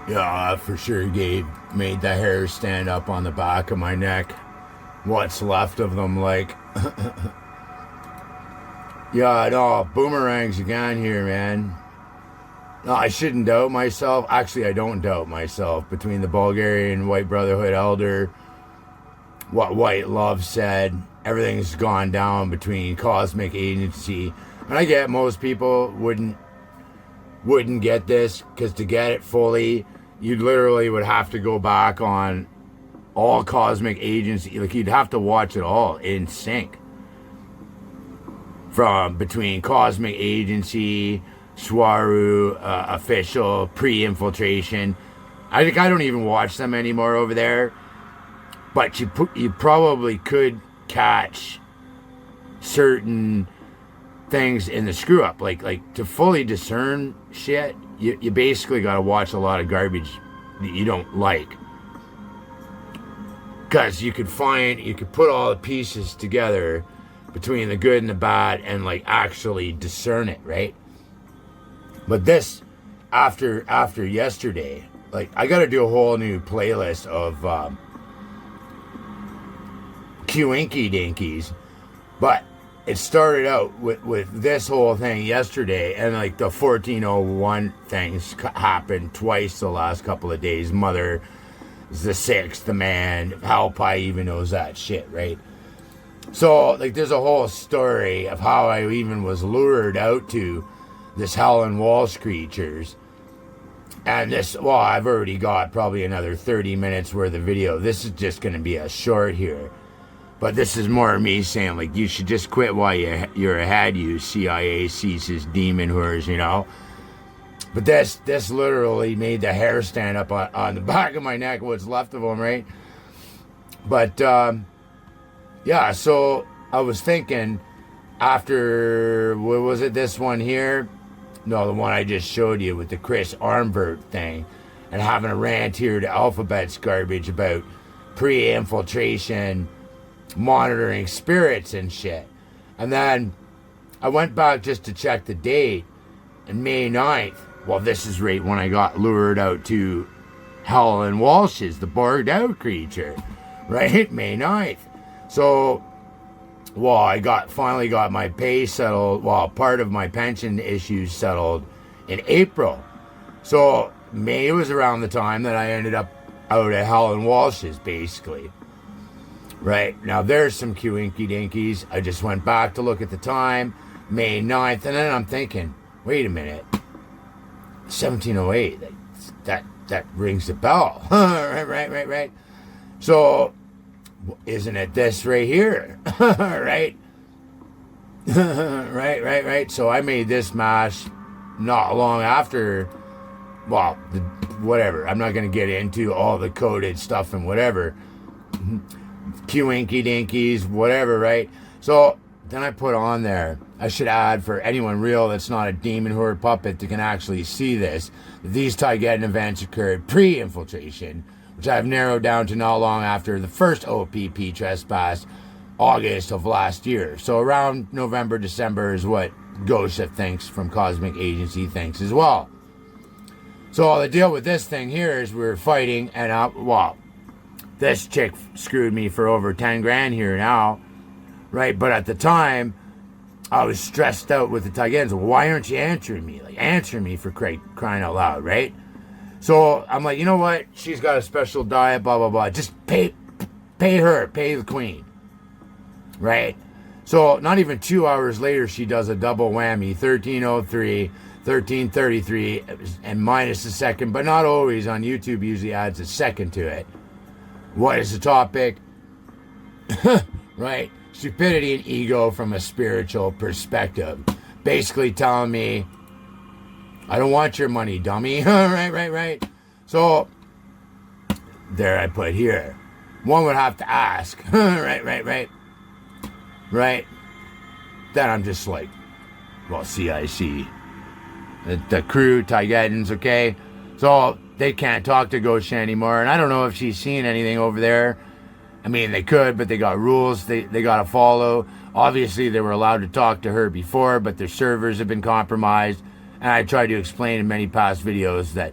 Yeah, for sure, Gabe. Made the hair stand up on the back of my neck. What's left of them, like. Yeah, no, boomerangs again here, man. No, I shouldn't doubt myself. Actually, I don't doubt myself. Between the Bulgarian White Brotherhood elder, what White Love said, everything's gone down between Cosmic Agency. And I get most people wouldn't get this, because to get it fully, you literally would have to go back on all Cosmic Agency. Like, you'd have to watch it all in sync. From between Cosmic Agency, Swaru, Official, Pre-Infiltration. I think I don't even watch them anymore over there. But you probably could catch certain things in the screw up. Like to fully discern shit, you basically got to watch a lot of garbage that you don't like. Because you could put all the pieces together between the good and the bad and like actually discern it, right? But this, after yesterday, like, I got to do a whole new playlist of Inky Dinkies. But it started out with this whole thing yesterday, and like the 1401 things happened twice the last couple of days. Mother is the sixth, the man, Halpai even knows that shit, right? So, like, there's a whole story of how I even was lured out to this Howlin' Walsh creatures. And this, well, I've already got probably another 30 minutes worth of video. This is just going to be a short here. But this is more me saying, like, you should just quit while you're ahead, you CIA CSIS demon whores, you know? But this literally made the hair stand up on the back of my neck, what's left of them, right? But, yeah, so I was thinking after, what was it, this one here? No, the one I just showed you with the Chris Armbert thing, and having a rant here to Alphabet's garbage about pre-infiltration, monitoring spirits and shit. And then I went back just to check the date, and May 9th, well, this is right when I got lured out to Howlin' Walsh's, the borged out creature, right? May 9th. So, well, I finally got my pay settled, well, part of my pension issues settled in April. So, May was around the time that I ended up out at Howlin' Walsh's, basically. Right, now there's some Inky Dinkies. I just went back to look at the time, May 9th, and then I'm thinking, wait a minute, 1708, that rings a bell. right. So, isn't it this right here? right? right. So I made this mash not long after, well, whatever. I'm not going to get into all the coded stuff and whatever. Inky Dinkies, whatever, right? So then I put on there, I should add for anyone real that's not a demon horde puppet that can actually see this, that these Taygetan events occurred pre-infiltration, which I've narrowed down to not long after the first OPP trespass, August of last year. So around November, December is what Gosha thinks from Cosmic Agency thinks as well. So the deal with this thing here is we're fighting, and well, this chick screwed me for over 10 grand here now, right? But at the time, I was stressed out with the Taygetans. Why aren't you answering me? Like, answer me for crying out loud, right? So I'm like, you know what? She's got a special diet, blah, blah, blah. Just pay her, pay the queen, right? So not even 2 hours later, she does a double whammy, 1303, 1333, and minus a second, but not always. On YouTube, usually adds a second to it. What is the topic? Right? Stupidity and ego from a spiritual perspective. Basically telling me, I don't want your money, dummy. right. So, there I put here. One would have to ask. right. Then I'm just like, well, CIC. The crew, Taygetans, okay? So, they can't talk to Gosha anymore, and I don't know if she's seen anything over there. I mean, they could, but they got rules they got to follow. Obviously, they were allowed to talk to her before, but their servers have been compromised. And I tried to explain in many past videos that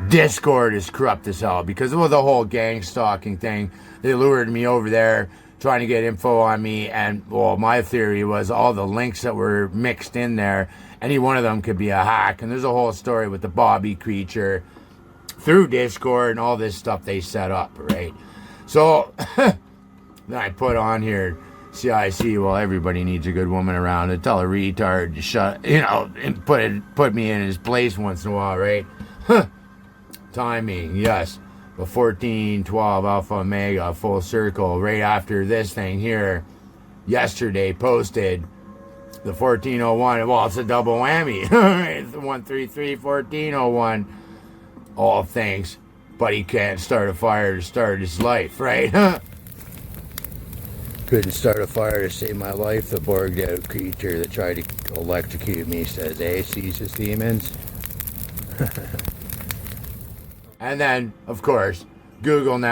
Discord is corrupt as hell because of the whole gang stalking thing. They lured me over there trying to get info on me, and well, my theory was all the links that were mixed in there, any one of them could be a hack. And there's a whole story with the Bobby creature through Discord and all this stuff they set up, right? So then I put on here CIC, well, everybody needs a good woman around, to tell a retard to shut, and put me in his place once in a while, right? Timing, yes. The 1412 Alpha Omega full circle right after this thing here yesterday posted the 1401. Well, it's a double whammy. It's the 133 1401. All thanks, but he can't start a fire to start his life, right? Couldn't start a fire to save my life. The borged out creature that tried to electrocute me says, hey, CSIS demons. And then, of course, Google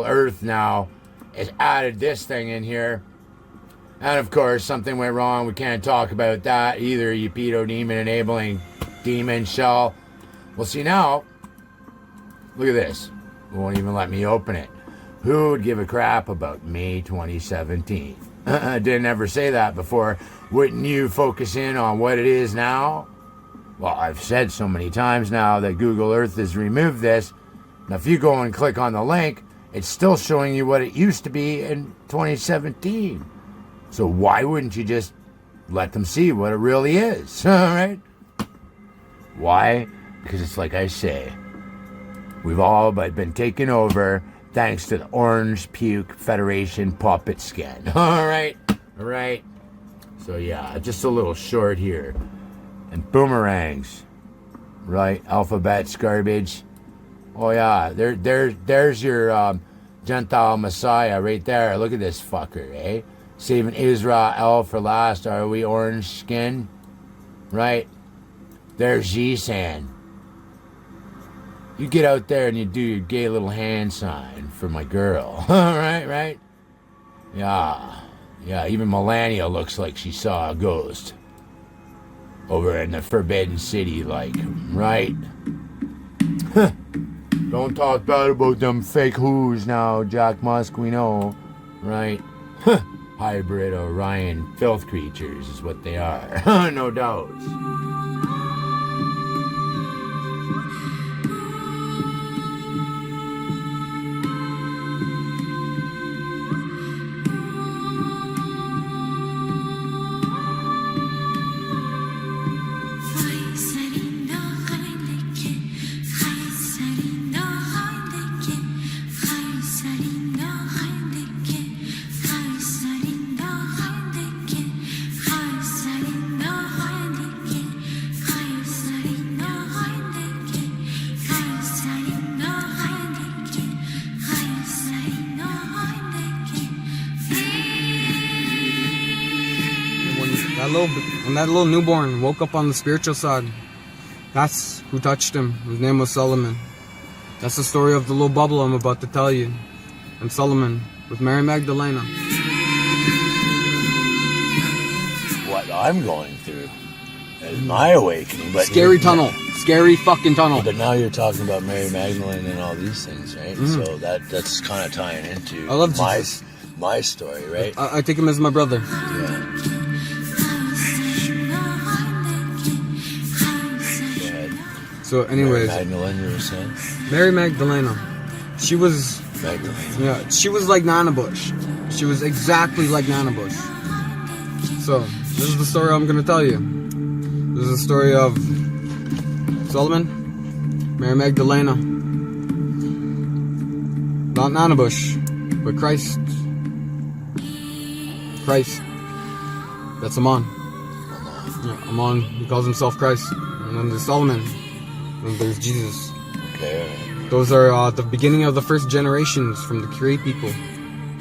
Earth now has added this thing in here. And of course, something went wrong. We can't talk about that either, you pedo demon enabling demon shell. Well, see now, look at this. It won't even let me open it. Who would give a crap about May 2017? Didn't ever say that before. Wouldn't you focus in on what it is now? Well, I've said so many times now that Google Earth has removed this. Now, if you go and click on the link, it's still showing you what it used to be in 2017. So why wouldn't you just let them see what it really is? All right? Why? Because it's like I say, we've all been taken over thanks to the Orange Puke Federation puppet skin. All right? All right? So yeah, just a little short here. And boomerangs, right? Alphabets, garbage. Oh yeah, there's your Gentile Messiah right there. Look at this fucker, eh? Saving Israel for last. Are we orange skin? Right? There's G-San. You get out there and you do your gay little hand sign for my girl. Right? Yeah, even Melania looks like she saw a ghost over in the Forbidden City, like, right? Don't talk bad about them fake who's now, Jack Musk, we know, right? Hybrid Orion filth creatures is what they are, no doubt. When that little newborn woke up on the spiritual side, that's who touched him. His name was Solomon. That's the story of the little bubble I'm about to tell you. And Solomon with Mary Magdalena. What I'm going through is my awakening. But scary tunnel. Scary fucking tunnel. But now you're talking about Mary Magdalene and all these things, right? Mm-hmm. So that's kind of tying into my story, right? I take him as my brother. Yeah. So anyways, Mary Magdalene, you were saying? Mary Magdalena, she was like Nana Bush. She was exactly like Nana Bush. So this is the story I'm gonna tell you. This is the story of Solomon, Mary Magdalena, not Nana Bush, but Christ. That's Amon. Yeah, Amon. He calls himself Christ. And then there's Solomon. And there's Jesus. Okay. Those are the beginning of the first generations from the Cree people.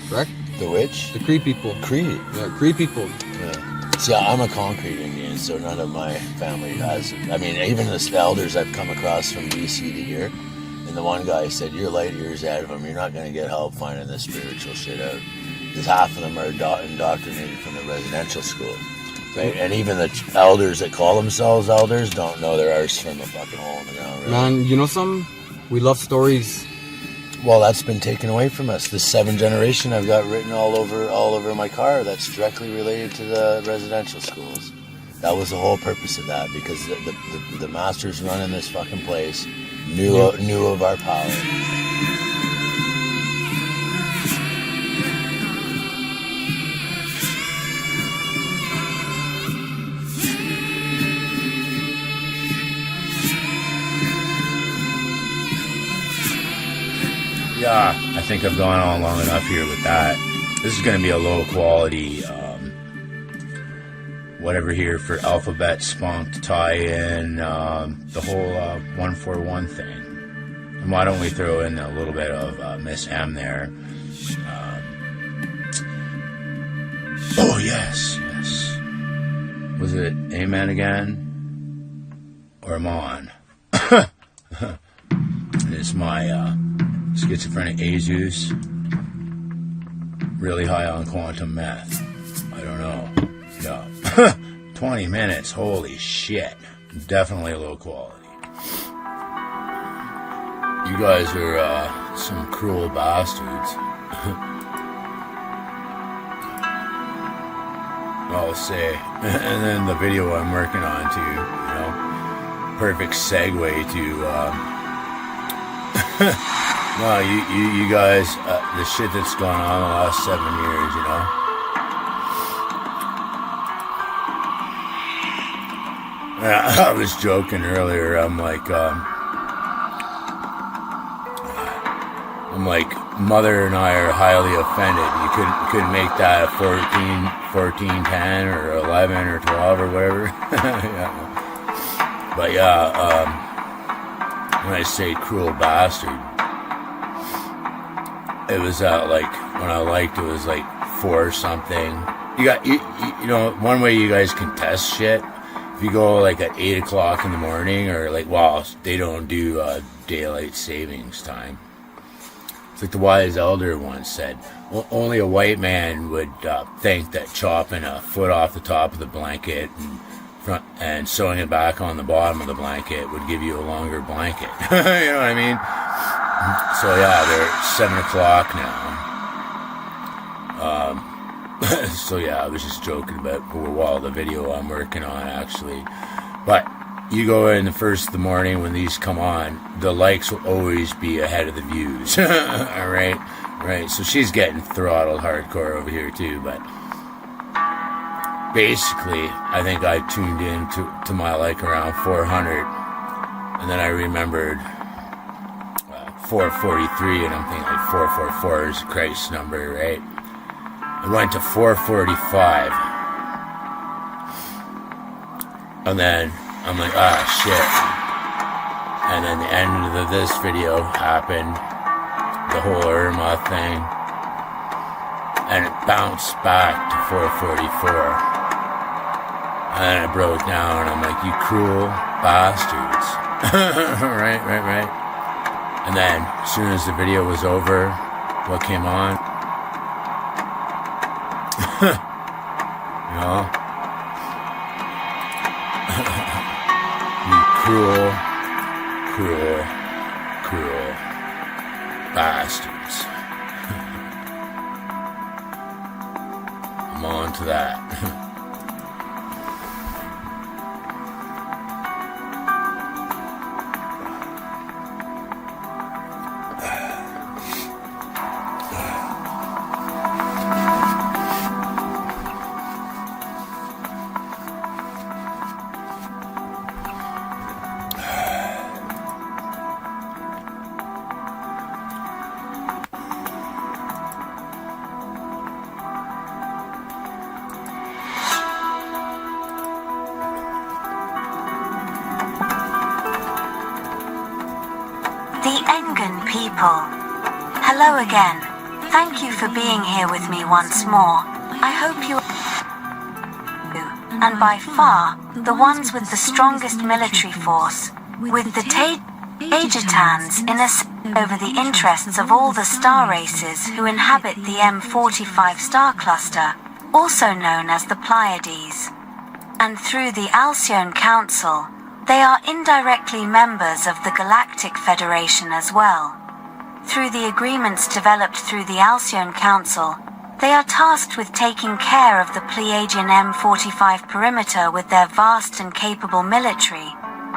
Correct? The which? The Cree people. Cree? Yeah, Cree people. Yeah. See, I'm a concrete Indian, so none of my family has it. I mean, even the elders I've come across from BC to here, and the one guy said, you're light years ahead of them, you're not going to get help finding this spiritual shit out. Because half of them are indoctrinated from the residential school. Right? And even the elders that call themselves elders don't know their arse from a fucking hole in the ground. Really. Man, you know something? We love stories. Well, that's been taken away from us. The 7th generation I've got written all over my car. That's directly related to the residential schools. That was the whole purpose of that, because the masters running this fucking place knew of our power. Yeah, I think I've gone on long enough here with that. This is going to be a low quality, whatever here for alphabet spunk to tie in the whole 141 thing. And why don't we throw in a little bit of Miss M there? Oh, yes. Was it Amen again? Or MOHAN? It's my schizophrenic Jesus, really high on quantum meth. I don't know. Yeah. 20 minutes, holy shit. Definitely low quality. You guys are some cruel bastards. I'll say. And then the video I'm working on too, you know. Perfect segue to no, you guys, the shit that's gone on the last 7 years, you know. I was joking earlier. I'm like, Mother and I are highly offended. You couldn't make that a 14, 10, or 11, or 12, or whatever. Yeah. But yeah, when I say cruel bastard, it was like when I liked it was like 4 something. You got you know, one way you guys can test shit. If you go like at 8 o'clock in the morning, or like, well, they don't do daylight savings time. It's like the wise elder once said, only a white man would think that chopping a foot off the top of the blanket and sewing it back on the bottom of the blanket would give you a longer blanket. You know what I mean? So yeah, they're at 7 o'clock now. So yeah, I was just joking about the video I'm working on actually. But you go in the first of the morning when these come on, the likes will always be ahead of the views. All right. So she's getting throttled hardcore over here too. But basically, I think I tuned in to my like around 400, and then I remembered 443, and I'm thinking like 444 is Christ's number, right? I went to 445, and then I'm like, shit. And then the end of this video happened, the whole Irma thing, and it bounced back to 444. And then it broke down, and I'm like, you cruel bastards. Right. And then, as soon as the video was over, what came on? You know? You cruel bastards. I'm on to that. Hello again. Thank you for being here with me once more. I hope you and by far the ones with the strongest military force, with the Taygetans in a over the interests of all the star races who inhabit the M45 star cluster, also known as the Pleiades. and through the Alcyone Council, they are indirectly members of the Galactic Federation as well. Through the agreements developed through the Alcyone Council, they are tasked with taking care of the Pleiadian M45 perimeter with their vast and capable military.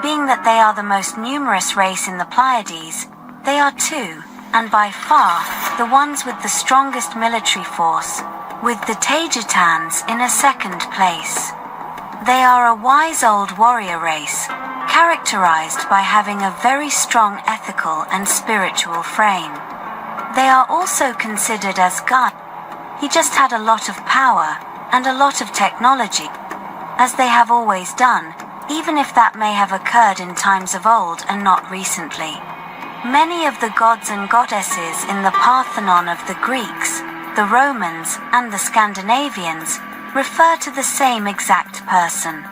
Being that they are the most numerous race in the Pleiades, they are too, and by far, the ones with the strongest military force, with the Taygetans in a second place. They are a wise old warrior race, characterized by having a very strong ethical and spiritual frame. They are also considered as God. He just had a lot of power, and a lot of technology, as they have always done, even if that may have occurred in times of old and not recently. Many of the gods and goddesses in the Parthenon of the Greeks, the Romans, and the Scandinavians refer to the same exact person.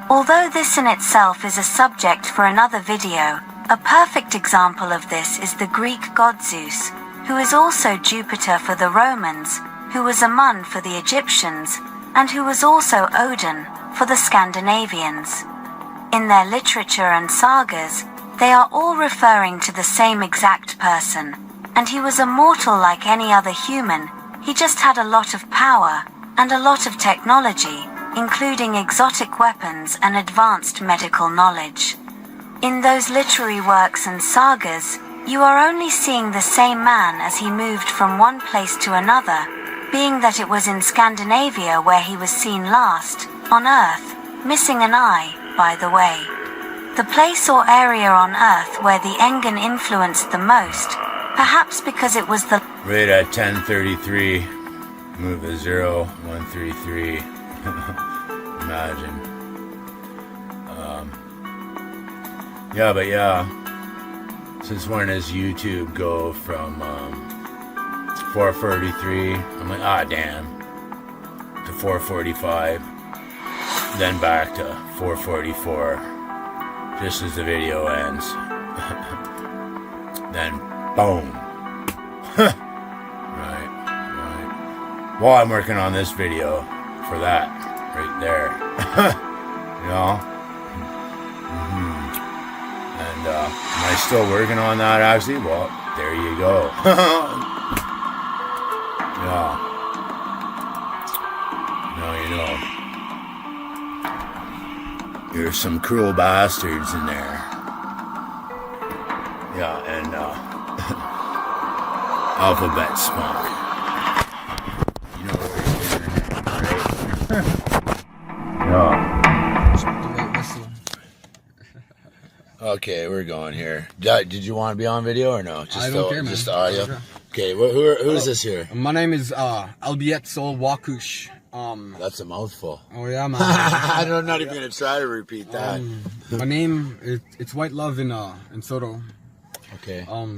Although this in itself is a subject for another video, a perfect example of this is the Greek god Zeus, who is also Jupiter for the Romans, who was Amun for the Egyptians, and who was also Odin for the Scandinavians. In their literature and sagas, they are all referring to the same exact person, and he was immortal like any other human. He just had a lot of power, and a lot of technology, including exotic weapons and advanced medical knowledge. In those literary works and sagas, you are only seeing the same man as he moved from one place to another, being that it was in Scandinavia where he was seen last, on Earth, missing an eye, by the way. The place or area on Earth where the Engan influenced the most, perhaps because it was the... Right at 10:33. Move a 0133. Imagine. Since when does YouTube go from 4:33? I'm like, damn. To 4:45. Then back to 4:44. Just as the video ends. Then, boom. Right. While I'm working on this video for that, right there. You know? And, am I still working on that actually? Well, there you go. Yeah. No, you know. There's some cruel bastards in there. Yeah, and, alphabet spunk. You know what they're doing, right? Okay, we're going here. Did you want to be on video or no? I don't care, man. Just audio? Okay, who is this here? My name is Albiet Sol Wakush. That's a mouthful. Oh yeah, man. I'm not even gonna try to repeat that. My name it's White Love in Soto. Okay. I'm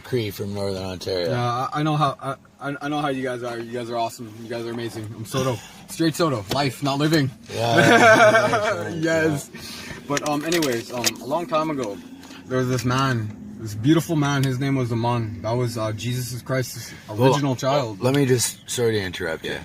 Cree from Northern Ontario. Yeah, I know how I know how you guys are. You guys are awesome. You guys are amazing. I'm Soto. Straight Soto. Life, not living. Yeah. Yes. But anyways, a long time ago, there was this man, this beautiful man. His name was Amun. That was Jesus Christ's original child. Let me just sorry to interrupt you.